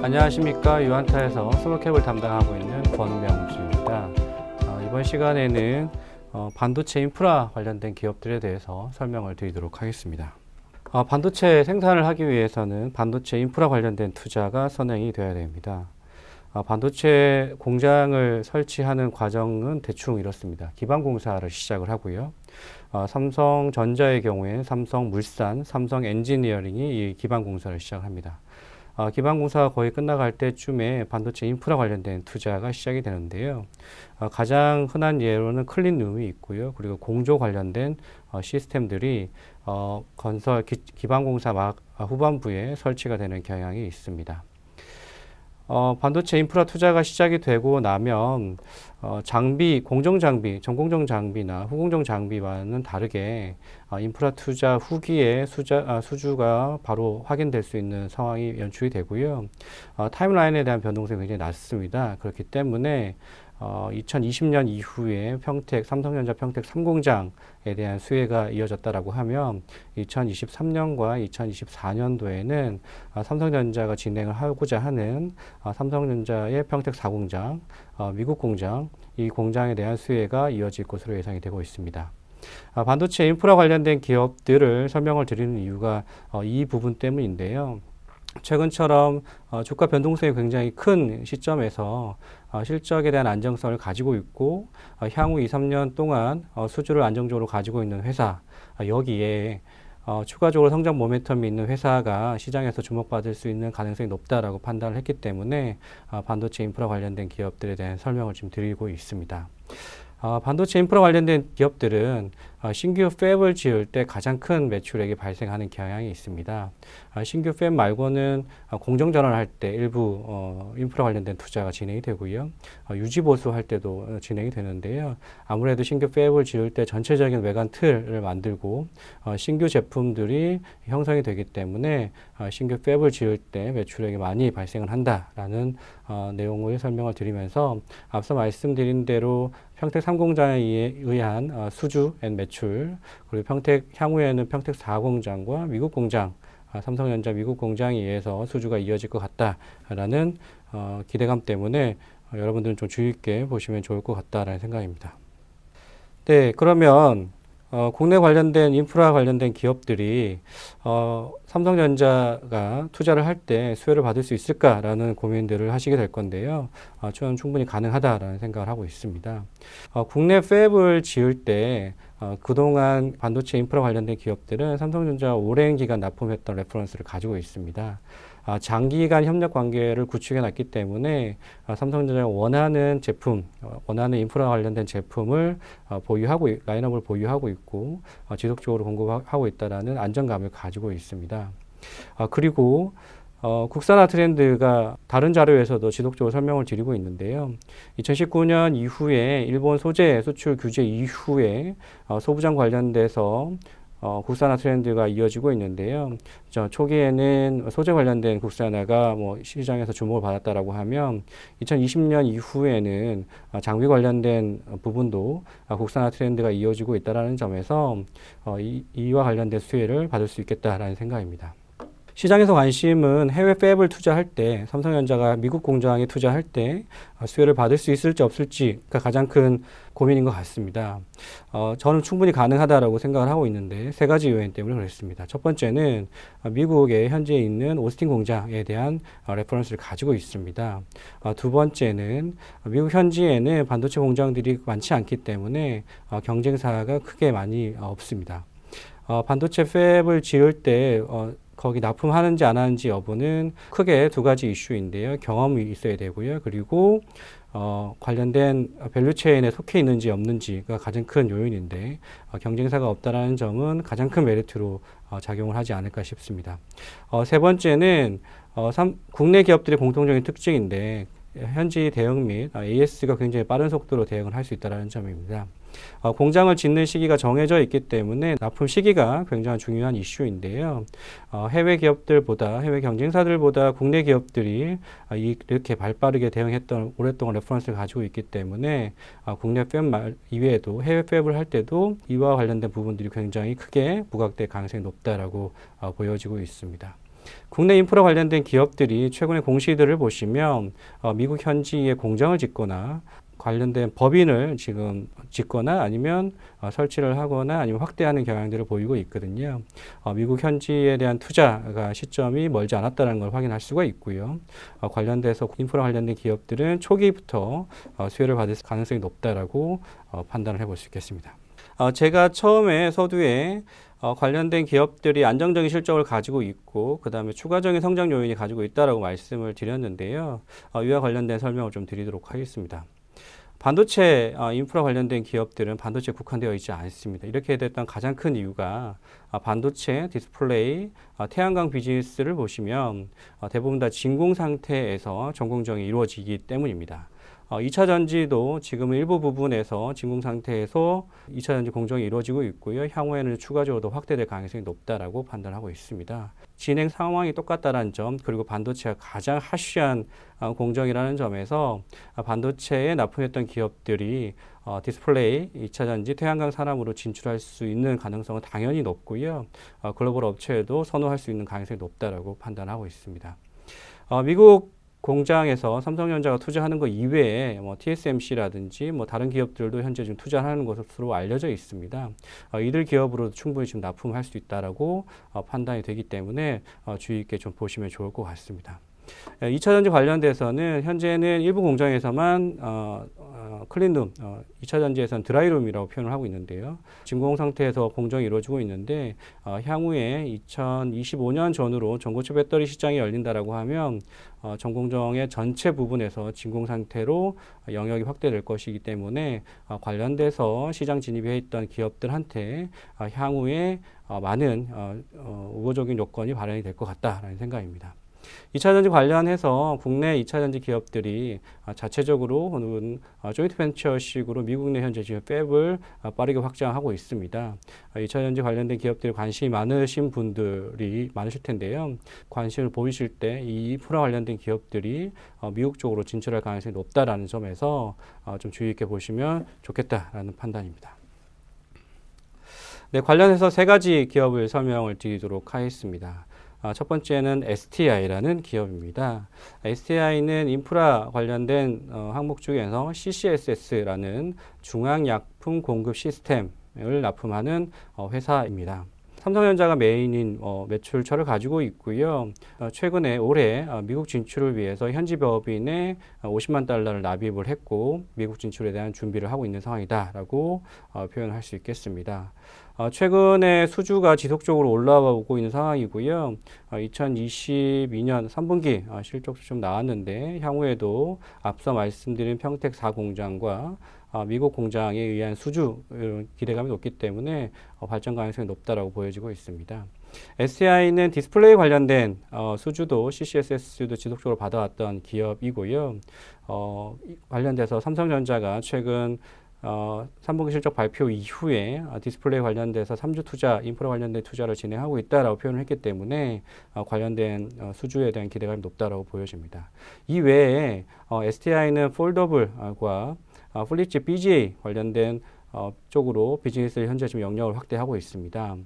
안녕하십니까. 유한타에서 스몰캡을 담당하고 있는 권명주입니다. 이번 시간에는 반도체 인프라 관련된 기업들에 대해서 설명을 드리도록 하겠습니다. 반도체 생산을 하기 위해서는 반도체 인프라 관련된 투자가 선행이 되어야 됩니다. 반도체 공장을 설치하는 과정은 대충 이렇습니다. 기반공사를 시작을 하고요. 삼성전자의 경우에 삼성물산, 삼성엔지니어링이 이 기반공사를 시작합니다. 기반공사가 거의 끝나갈 때쯤에 반도체 인프라 관련된 투자가 시작이 되는데요. 가장 흔한 예로는 클린룸이 있고요. 그리고 공조 관련된 시스템들이 건설 기반공사 후반부에 설치가 되는 경향이 있습니다. 반도체 인프라 투자가 시작이 되고 나면 장비, 공정장비, 전공정 장비나 후공정 장비와는 다르게 인프라 투자 후기에 수주가 바로 확인될 수 있는 상황이 연출이 되고요. 타임라인에 대한 변동성이 굉장히 낮습니다. 그렇기 때문에 2020년 이후에 삼성전자 평택 3공장에 대한 수혜가 이어졌다라고 하면 2023년과 2024년도에는 삼성전자가 진행을 하고자 하는 삼성전자의 평택 4공장, 미국 공장, 이 공장에 대한 수혜가 이어질 것으로 예상이 되고 있습니다. 반도체 인프라 관련된 기업들을 설명을 드리는 이유가 이 부분 때문인데요. 최근처럼 주가 변동성이 굉장히 큰 시점에서 실적에 대한 안정성을 가지고 있고 향후 2, 3년 동안 수주를 안정적으로 가지고 있는 회사, 여기에 추가적으로 성장 모멘텀이 있는 회사가 시장에서 주목받을 수 있는 가능성이 높다라고 판단을 했기 때문에 반도체 인프라 관련된 기업들에 대한 설명을 지금 드리고 있습니다. 반도체 인프라 관련된 기업들은 신규 팹을 지을 때 가장 큰 매출액이 발생하는 경향이 있습니다. 신규 팹 말고는 공정전환을 할 때 일부 인프라 관련된 투자가 진행이 되고요. 유지보수할 때도 진행이 되는데요. 아무래도 신규 팹을 지을 때 전체적인 외관 틀을 만들고 신규 제품들이 형성이 되기 때문에 신규 팹을 지을 때 매출액이 많이 발생을 한다라는 내용을 설명을 드리면서 앞서 말씀드린 대로 평택 3공장에 의한 수주 앤 매출, 그리고 평택 향후에는 평택 4공장과 미국 공장, 삼성전자 미국 공장에 의해서 수주가 이어질 것 같다라는 기대감 때문에 여러분들은 좀 주의 있게 보시면 좋을 것 같다라는 생각입니다. 네, 그러면 국내 관련된 인프라 관련된 기업들이 삼성전자가 투자를 할 때 수혜를 받을 수 있을까라는 고민들을 하시게 될 건데요. 저는 충분히 가능하다라는 생각을 하고 있습니다. 국내 팹을 지을 때 그동안 반도체 인프라 관련된 기업들은 삼성전자 오랜 기간 납품했던 레퍼런스를 가지고 있습니다. 장기간 협력 관계를 구축해 놨기 때문에 삼성전자가 원하는 제품, 원하는 인프라 관련된 제품을 라인업을 보유하고 있고 지속적으로 공급하고 있다는 안정감을 가지고 있습니다. 그리고 국산화 트렌드가 다른 자료에서도 지속적으로 설명을 드리고 있는데요. 2019년 이후에 일본 소재 수출 규제 이후에 소부장 관련돼서 국산화 트렌드가 이어지고 있는데요. 초기에는 소재 관련된 국산화가 시장에서 주목을 받았다라고 하면 2020년 이후에는 장비 관련된 부분도 국산화 트렌드가 이어지고 있다는 점에서 이와 관련된 수혜를 받을 수 있겠다라는 생각입니다. 시장에서 관심은 해외 팹을 투자할 때 삼성전자가 미국 공장에 투자할 때 수혜를 받을 수 있을지 없을지가 가장 큰 고민인 것 같습니다. 저는 충분히 가능하다라고 생각을 하고 있는데 세 가지 요인 때문에 그렇습니다. 첫 번째는 미국에 현재 있는 오스틴 공장에 대한 레퍼런스를 가지고 있습니다. 두 번째는 미국 현지에는 반도체 공장들이 많지 않기 때문에 경쟁사가 크게 많이 없습니다. 반도체 팹을 지을 때 거기 납품하는지 안 하는지 여부는 크게 두 가지 이슈인데요. 경험이 있어야 되고요. 그리고 관련된 밸류체인에 속해 있는지 없는지가 가장 큰 요인인데 경쟁사가 없다라는 점은 가장 큰 메리트로 작용을 하지 않을까 싶습니다. 세 번째는 국내 기업들의 공통적인 특징인데 현지 대응 및 AS가 굉장히 빠른 속도로 대응을 할 수 있다는 점입니다. 공장을 짓는 시기가 정해져 있기 때문에 납품 시기가 굉장히 중요한 이슈인데요. 해외 기업들보다, 해외 경쟁사들보다 국내 기업들이 이렇게 발빠르게 대응했던 오랫동안 레퍼런스를 가지고 있기 때문에 국내 팹 이외에도 해외 팹을 할 때도 이와 관련된 부분들이 굉장히 크게 부각될 가능성이 높다라고 보여지고 있습니다. 국내 인프라 관련된 기업들이 최근의 공시들을 보시면 미국 현지에 공장을 짓거나 관련된 법인을 지금 짓거나 아니면 설치를 하거나 아니면 확대하는 경향들을 보이고 있거든요. 미국 현지에 대한 투자가 시점이 멀지 않았다는 걸 확인할 수가 있고요. 관련돼서 인프라 관련된 기업들은 초기부터 수혜를 받을 가능성이 높다라고 판단을 해볼 수 있겠습니다. 제가 처음에 서두에 관련된 기업들이 안정적인 실적을 가지고 있고 그 다음에 추가적인 성장 요인이 가지고 있다라고 말씀을 드렸는데요. 이와 관련된 설명을 좀 드리도록 하겠습니다. 반도체 인프라 관련된 기업들은 반도체에 국한되어 있지 않습니다. 이렇게 됐던 가장 큰 이유가 반도체, 디스플레이, 태양광 비즈니스를 보시면 대부분 다 진공 상태에서 전공정이 이루어지기 때문입니다. 2차 전지도 지금 일부 부분에서 진공 상태에서 2차 전지 공정이 이루어지고 있고요. 향후에는 추가적으로 더 확대될 가능성이 높다라고 판단하고 있습니다. 진행 상황이 똑같다는 점, 그리고 반도체가 가장 하쉬한 공정이라는 점에서 반도체에 납품했던 기업들이 디스플레이, 2차 전지, 태양광 산업으로 진출할 수 있는 가능성은 당연히 높고요. 글로벌 업체에도 선호할 수 있는 가능성이 높다라고 판단하고 있습니다. 미국 공장에서 삼성전자가 투자하는 것 이외에 TSMC라든지 다른 기업들도 현재 지금 투자하는 것으로 알려져 있습니다. 이들 기업으로도 충분히 지금 납품할 수 있다라고 판단이 되기 때문에 주의 있게 좀 보시면 좋을 것 같습니다. 2차 전지 관련돼서는 현재는 일부 공장에서만 클린룸, 2차 전지에서는 드라이룸이라고 표현을 하고 있는데요. 진공 상태에서 공정이 이루어지고 있는데 향후에 2025년 전후로 전고체 배터리 시장이 열린다라고 하면 전공정의 전체 부분에서 진공 상태로 영역이 확대될 것이기 때문에 관련돼서 시장 진입해 있던 기업들한테 향후에 많은 우호적인 요건이 발현이 될 것 같다라는 생각입니다. 2차 전지 관련해서 국내 2차 전지 기업들이 자체적으로 혹은 조인트 벤처식으로 미국 내 현재 지금 팹을 빠르게 확장하고 있습니다. 2차 전지 관련된 기업들이 관심이 많으신 분들이 많으실 텐데요. 관심을 보이실 때 이 인프라 관련된 기업들이 미국 쪽으로 진출할 가능성이 높다라는 점에서 좀 주의 있게 보시면 좋겠다라는 판단입니다. 네, 관련해서 세 가지 기업을 설명을 드리도록 하겠습니다. 첫 번째는 STI라는 기업입니다. STI는 인프라 관련된 항목 중에서 CCSS라는 중앙약품 공급 시스템을 납품하는 회사입니다. 삼성전자가 메인인 매출처를 가지고 있고요. 최근에 올해 미국 진출을 위해서 현지 법인에 50만 달러를 납입을 했고 미국 진출에 대한 준비를 하고 있는 상황이다라고 표현할 수 있겠습니다. 최근에 수주가 지속적으로 올라오고 있는 상황이고요. 2022년 3분기 실적도 좀 나왔는데 향후에도 앞서 말씀드린 평택 4공장과 미국 공장에 의한 수주 기대감이 높기 때문에 발전 가능성이 높다라고 보여지고 있습니다. STI는 디스플레이 관련된 수주도 CCSS도 지속적으로 받아왔던 기업이고요. 관련돼서 삼성전자가 최근 3분기 실적 발표 이후에 디스플레이 관련돼서 3주 투자, 인프라 관련된 투자를 진행하고 있다라고 표현을 했기 때문에 관련된 수주에 대한 기대감이 높다라고 보여집니다. 이외에 STI는 폴더블과 플립칩 BGA 관련된 쪽으로 비즈니스를 현재 지금 영역을 확대하고 있습니다.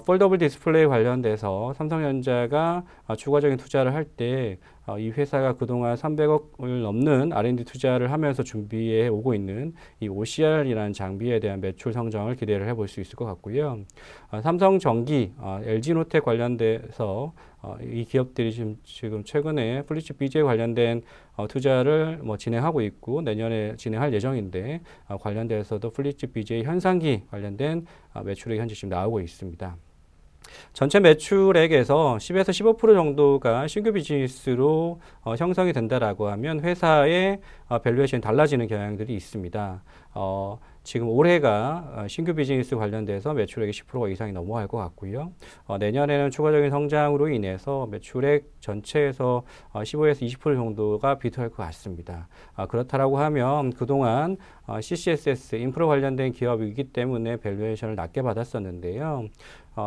폴더블 디스플레이 관련돼서 삼성전자가 추가적인 투자를 할 때 이 회사가 그동안 300억을 넘는 R&D 투자를 하면서 준비해 오고 있는 이 OCR이라는 장비에 대한 매출 성장을 기대를 해볼 수 있을 것 같고요. 삼성전기, LG노텍 관련돼서 이 기업들이 지금 최근에 플립칩 BGA 관련된 투자를 진행하고 있고 내년에 진행할 예정인데 관련돼서도 플립칩 BGA 현상기 관련된 매출액이 현재 지금 나오고 있습니다. 전체 매출액에서 10에서 15% 정도가 신규 비즈니스로 형성이 된다라고 하면 회사의 밸류에이션이 달라지는 경향들이 있습니다. 지금 올해가 신규 비즈니스 관련돼서 매출액이 10% 이상이 넘어갈 것 같고요. 내년에는 추가적인 성장으로 인해서 매출액 전체에서 15에서 20% 정도가 비트할 것 같습니다. 그렇다라고 하면 그동안 CCSS 인프라 관련된 기업이기 때문에 밸류에이션을 낮게 받았었는데요.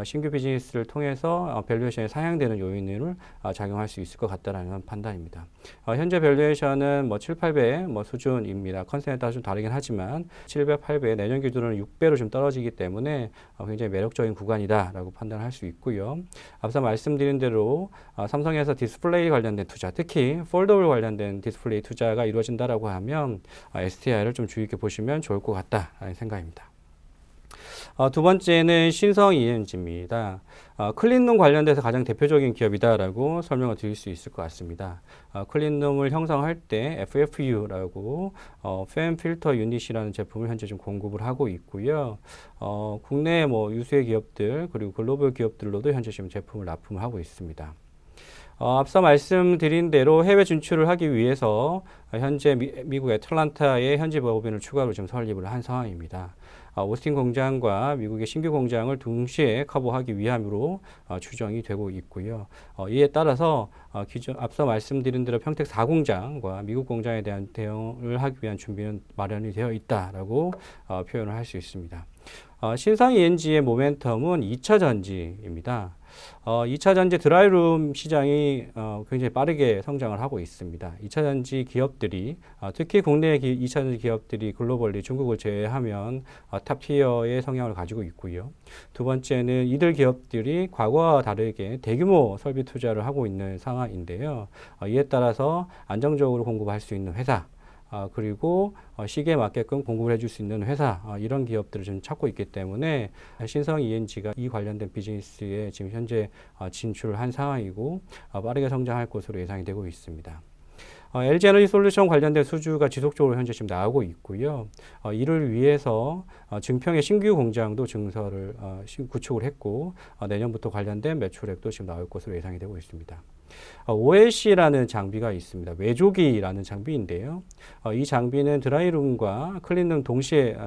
신규 비즈니스를 통해서 밸류에이션에 상향되는 요인을 작용할 수 있을 것 같다라는 판단입니다. 현재 밸류에이션은 뭐 7, 8배 뭐 수준입니다. 컨셉에 따라 좀 다르긴 하지만 7배, 8배 내년 기준으로는 6배로 좀 떨어지기 때문에 굉장히 매력적인 구간이다라고 판단할 수 있고요. 앞서 말씀드린 대로 삼성에서 디스플레이 관련된 투자, 특히 폴더블 관련된 디스플레이 투자가 이루어진다라고 하면 STI를 좀 주의 깊게 보시면 좋을 것 같다라는 생각입니다. 두 번째는 신성 ENG입니다. 클린룸 관련돼서 가장 대표적인 기업이다라고 설명을 드릴 수 있을 것 같습니다. 클린룸을 형성할 때 FFU라고 팬 필터 유닛이라는 제품을 현재 좀 공급을 하고 있고요. 국내 뭐 유수의 기업들 그리고 글로벌 기업들로도 현재 지금 제품을 납품을 하고 있습니다. 앞서 말씀드린 대로 해외 진출을 하기 위해서 현재 미국 애틀란타에 현지 법인을 추가로 지금 설립을 한 상황입니다. 오스틴 공장과 미국의 신규 공장을 동시에 커버하기 위함으로 추정이 되고 있고요. 이에 따라서 앞서 말씀드린 대로 평택 4공장과 미국 공장에 대한 대응을 하기 위한 준비는 마련이 되어 있다라고 표현을 할 수 있습니다. 신성 ENG의 모멘텀은 2차 전지입니다. 2차 전지 드라이룸 시장이 굉장히 빠르게 성장을 하고 있습니다. 2차 전지 기업들이 특히 국내 2차 전지 기업들이 글로벌리 중국을 제외하면 탑티어의 성향을 가지고 있고요. 두 번째는 이들 기업들이 과거와 다르게 대규모 설비 투자를 하고 있는 상황인데요. 이에 따라서 안정적으로 공급할 수 있는 회사 그리고 시기에 맞게끔 공급을 해줄 수 있는 회사 이런 기업들을 좀 찾고 있기 때문에 신성 ENG가 이 관련된 비즈니스에 지금 현재 진출을 한 상황이고 빠르게 성장할 것으로 예상이 되고 있습니다. LG 에너지 솔루션 관련된 수주가 지속적으로 현재 지금 나오고 있고요. 이를 위해서 증평의 신규 공장도 증설을 구축을 했고 내년부터 관련된 매출액도 지금 나올 것으로 예상이 되고 있습니다. OLC라는 장비가 있습니다. 외조기라는 장비인데요. 이 장비는 드라이룸과 클린룸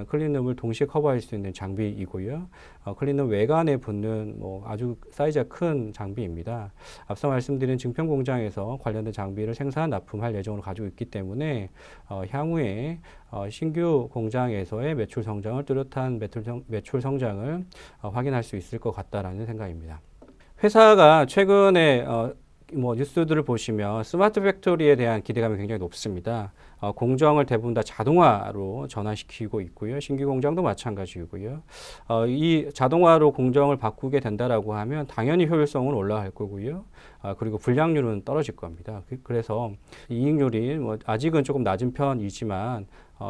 클린룸을 동시에 커버할 수 있는 장비이고요. 클린룸 외관에 붙는 아주 사이즈가 큰 장비입니다. 앞서 말씀드린 증평 공장에서 관련된 장비를 생산 납품할 예정으로 가지고 있기 때문에 향후에 신규 공장에서의 매출 성장을 뚜렷한 매출 성장을 확인할 수 있을 것 같다라는 생각입니다. 회사가 최근에 뉴스들을 보시면 스마트 팩토리에 대한 기대감이 굉장히 높습니다. 공정을 대부분 다 자동화로 전환시키고 있고요. 신규 공장도 마찬가지이고요. 이 자동화로 공정을 바꾸게 된다라고 하면 당연히 효율성은 올라갈 거고요. 그리고 불량률은 떨어질 겁니다. 그래서 이익률이 아직은 조금 낮은 편이지만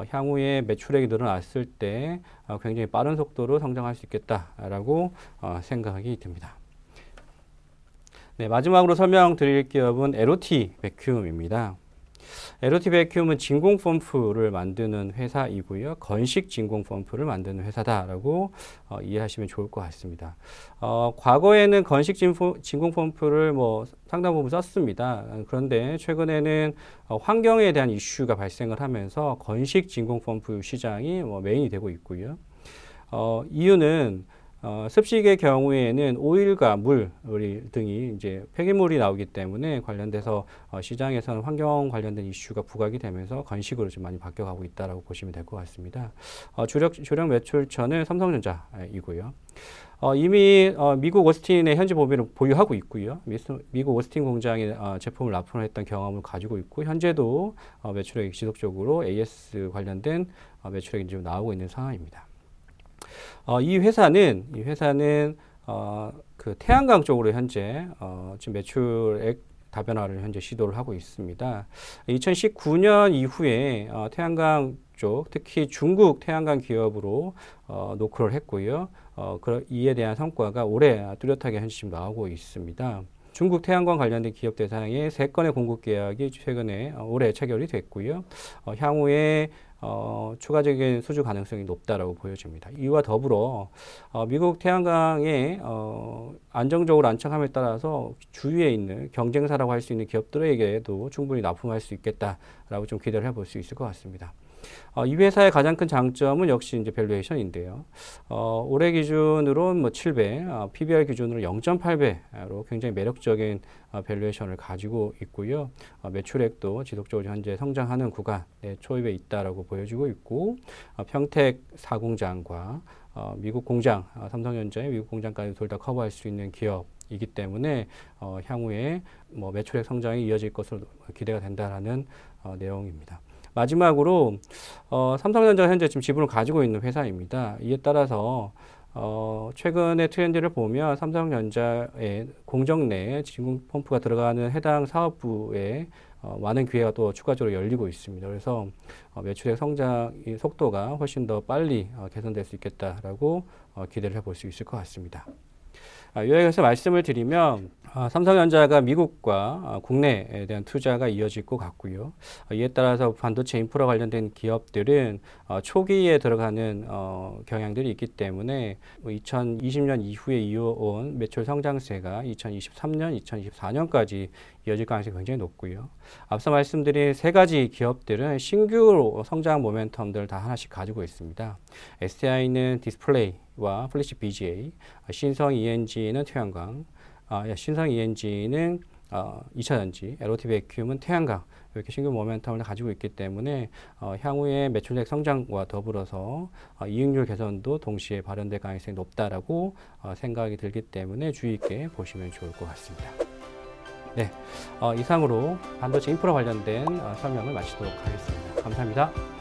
향후에 매출액이 늘어났을 때 굉장히 빠른 속도로 성장할 수 있겠다라고 생각이 듭니다. 네, 마지막으로 설명드릴 기업은 LOT 베큐움입니다. LOT 베큐움은 진공 펌프를 만드는 회사이고요. 건식 진공 펌프를 만드는 회사다라고 이해하시면 좋을 것 같습니다. 과거에는 건식 진공 펌프를 상당 부분 썼습니다. 그런데 최근에는 환경에 대한 이슈가 발생을 하면서 건식 진공 펌프 시장이 메인이 되고 있고요. 이유는 습식의 경우에는 오일과 물 등이 이제 폐기물이 나오기 때문에 관련돼서 시장에서는 환경 관련된 이슈가 부각이 되면서 건식으로 좀 많이 바뀌어가고 있다라고 보시면 될 것 같습니다. 주력 매출처는 삼성전자이고요. 이미 미국 오스틴에 현지 법인을 보유하고 있고요. 미국 오스틴 공장에 제품을 납품을 했던 경험을 가지고 있고 현재도 매출액이 지속적으로 AS 관련된 매출액이 지금 나오고 있는 상황입니다. 이 회사는 그 태양광 쪽으로 현재 지금 매출액 다변화를 현재 시도를 하고 있습니다. 2019년 이후에 태양광 쪽, 특히 중국 태양광 기업으로 노크를 했고요. 이에 대한 성과가 올해 뚜렷하게 현재 지금 나오고 있습니다. 중국 태양광 관련된 기업 대상의 3건의 공급 계약이 최근에 올해 체결이 됐고요. 향후에 추가적인 수주 가능성이 높다라고 보여집니다. 이와 더불어 미국 태양광에 안정적으로 안착함에 따라서 주위에 있는 경쟁사라고 할 수 있는 기업들에게도 충분히 납품할 수 있겠다라고 좀 기대를 해볼 수 있을 것 같습니다. 이 회사의 가장 큰 장점은 역시 이제 밸류에이션인데요. 올해 기준으로 7배, PBR 기준으로 0.8배로 굉장히 매력적인 밸류에이션을 가지고 있고요. 매출액도 지속적으로 현재 성장하는 구간에 초입에 있다라고 보여지고 있고, 평택 4공장과 미국 공장, 삼성전자의 미국 공장까지 둘 다 커버할 수 있는 기업이기 때문에 향후에 뭐 매출액 성장이 이어질 것으로 기대가 된다라는 내용입니다. 마지막으로 삼성전자가 현재 지금 지분을 가지고 있는 회사입니다. 이에 따라서 최근의 트렌드를 보면 삼성전자의 공정 내에 진공 펌프가 들어가는 해당 사업부에 많은 기회가 또 추가적으로 열리고 있습니다. 그래서 매출의 성장 속도가 훨씬 더 빨리 개선될 수 있겠다라고 기대를 해볼 수 있을 것 같습니다. 요약해서 말씀을 드리면 삼성전자가 미국과 국내에 대한 투자가 이어질 것 같고요. 이에 따라서 반도체 인프라 관련된 기업들은 초기에 들어가는 경향들이 있기 때문에 2020년 이후에 이어온 매출 성장세가 2023년, 2024년까지 이어질 가능성이 굉장히 높고요. 앞서 말씀드린 세 가지 기업들은 신규 성장 모멘텀들을 다 하나씩 가지고 있습니다. STI는 디스플레이와 플래시 BGA, 신성 ENG는 태양광, 신성 ENG는 2차전지, LOT 베큐움은 태양광, 이렇게 신규 모멘텀을 가지고 있기 때문에 향후에 매출액 성장과 더불어서 이익률 개선도 동시에 발현될 가능성이 높다라고 생각이 들기 때문에 주의 있게 보시면 좋을 것 같습니다. 네, 이상으로 반도체 인프라 관련된 설명을 마치도록 하겠습니다. 감사합니다.